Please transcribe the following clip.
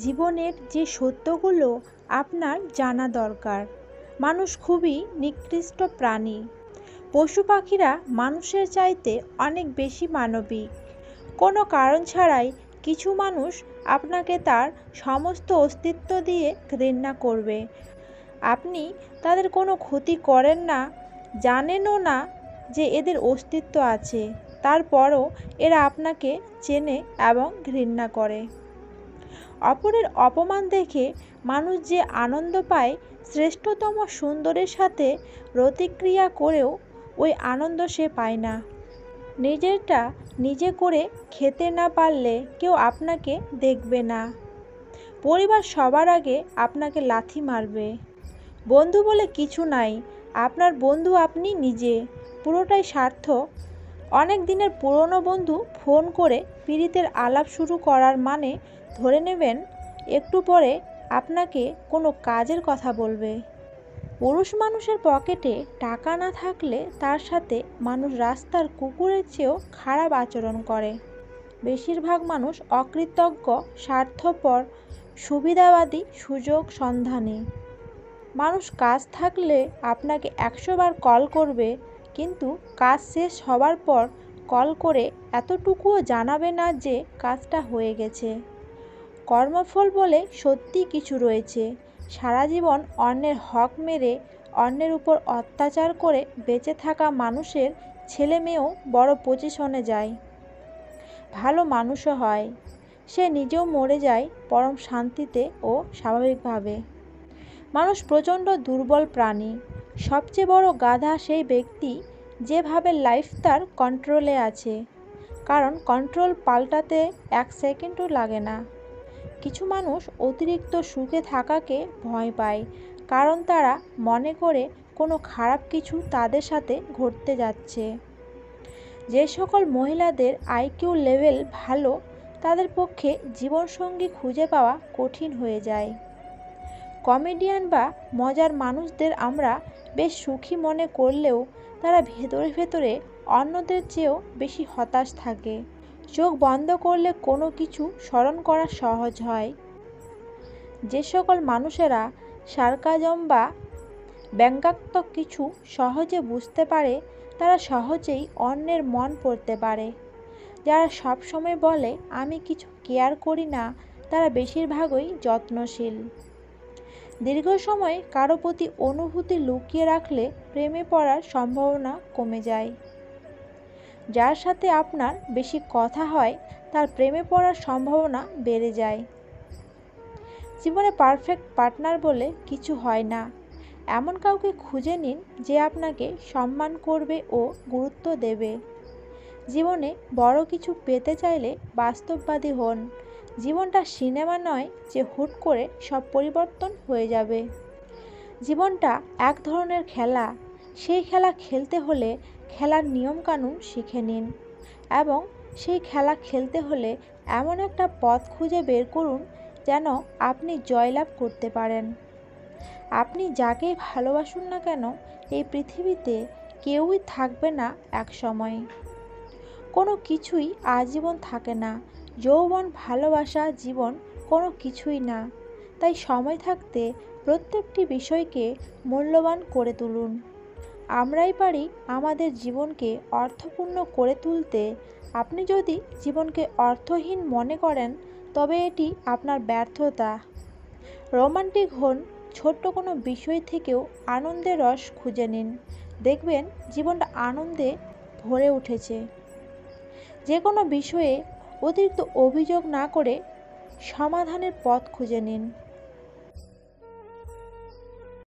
জীবনের যে সত্যগুলো আপনার জানা দরকার। মানুষ খুবই নিকৃষ্ট প্রাণী। পশু পাখিরা মানুষের চাইতে অনেক বেশি মানবিক। কোনো কারণ ছাড়াই কিছু মানুষ আপনাকে তার সমস্ত অস্তিত্ব দিয়ে ঘৃণা করবে। আপনি তাদের কোনো ক্ষতি করেন না, জানেনও না যে এদের অস্তিত্ব আছে, তারপরও এরা আপনাকে চেনে এবং ঘৃণা করে। অপরের অপমান দেখে মানুষ যে আনন্দ পায়, শ্রেষ্ঠতম সুন্দরের সাথে প্রতিক্রিয়া করেও ওই আনন্দ সে পায় না। নিজেরটা নিজে করে খেতে না পারলে কেউ আপনাকে দেখবে না। পরিবার সবার আগে আপনাকে লাথি মারবে। বন্ধু বলে কিছু নাই, আপনার বন্ধু আপনি নিজে, পুরোটাই স্বার্থ। অনেক দিনের পুরনো বন্ধু ফোন করে পীড়িতের আলাপ শুরু করার মানে ধরে নেবেন একটু পরে আপনাকে কোনো কাজের কথা বলবে। পুরুষ মানুষের পকেটে টাকা না থাকলে তার সাথে মানুষ রাস্তার কুকুরের চেয়েও খারাপ আচরণ করে। বেশিরভাগ মানুষ অকৃতজ্ঞ, স্বার্থপর, সুবিধাবাদী, সুযোগ সন্ধানী। মানুষ কাজ থাকলে আপনাকে 100 বার কল করবে, কিন্তু কাজ শেষ হবার পর কল করে এতটুকুও জানাবে না যে কাজটা হয়ে গেছে। কর্মফল বলে সত্যি কিছু রয়েছে। সারা জীবন অন্যের হক মেরে, অন্যের উপর অত্যাচার করে বেঁচে থাকা মানুষের ছেলে মেয়েও বড় পজিশনে যায়, ভালো মানুষও হয়। সে নিজেও মরে যায় পরম শান্তিতে ও স্বাভাবিকভাবে। মানুষ প্রচণ্ড দুর্বল প্রাণী। সবচেয়ে বড় গাধা সেই ব্যক্তি যে ভাবে লাইফ তার কন্ট্রোলে আছে, কারণ কন্ট্রোল পাল্টাতে 1 সেকেন্ডও লাগে না। কিছু মানুষ অতিরিক্ত সুখে থাকাকে ভয় পায়, কারণ তারা মনে করে কোনো খারাপ কিছু তাদের সাথে ঘটতে যাচ্ছে। যে সকল মহিলাদের আইকিউ লেভেল ভালো, তাদের পক্ষে জীবনসঙ্গী খুঁজে পাওয়া কঠিন হয়ে যায়। কমেডিয়ান বা মজার মানুষদের আমরা বেশ সুখী মনে করলেও তারা ভেতরে ভেতরে অন্যদের চেয়েও বেশি হতাশ থাকে। চোখ বন্ধ করলে কোনো কিছু স্মরণ করা সহজ হয়। যে সকল মানুষেরা সার্কাজম বা ব্যঙ্গাত্মক কিছু সহজে বুঝতে পারে, তারা সহজেই অন্যের মন পড়তে পারে। যারা সবসময় বলে আমি কিছু কেয়ার করি না, তারা বেশিরভাগই যত্নশীল। দীর্ঘ সময় কারো প্রতি অনুভূতি লুকিয়ে রাখলে প্রেমে পড়ার সম্ভাবনা কমে যায়। যার সাথে আপনার বেশি কথা হয়, তার প্রেমে পড়ার সম্ভাবনা বেড়ে যায়। জীবনে পারফেক্ট পার্টনার বলে কিছু হয় না। এমন কাউকে খুঁজে নিন যে আপনাকে সম্মান করবে ও গুরুত্ব দেবে। জীবনে বড় কিছু পেতে চাইলে বাস্তববাদী হন। জীবনটা সিনেমা নয় যে হুট করে সব পরিবর্তন হয়ে যাবে। জীবনটা এক ধরনের খেলা। সেই খেলা খেলতে হলে খেলার নিয়মকানুন শিখে নিন, এবং সেই খেলা খেলতে হলে এমন একটা পথ খুঁজে বের করুন যেন আপনি জয়লাভ করতে পারেন। আপনি যাকেই ভালোবাসুন না কেন, এই পৃথিবীতে কেউই থাকবে না এক সময়। কোনো কিছুই আজীবন থাকে না। যৌবন, ভালোবাসা, জীবন কোনো কিছুই না। তাই সময় থাকতে প্রত্যেকটি বিষয়কে মূল্যবান করে তুলুন। আমরাই পারি আমাদের জীবনকে অর্থপূর্ণ করে তুলতে। আপনি যদি জীবনকে অর্থহীন মনে করেন, তবে এটি আপনার ব্যর্থতা। রোমান্টিক হন, ছোট্ট কোনো বিষয় থেকেও আনন্দের রস খুঁজে নিন। দেখবেন জীবনটা আনন্দে ভরে উঠেছে। যে কোনো বিষয়ে অতিরিক্ত অভিযোগ না করে সমাধানের পথ খুঁজে নিন।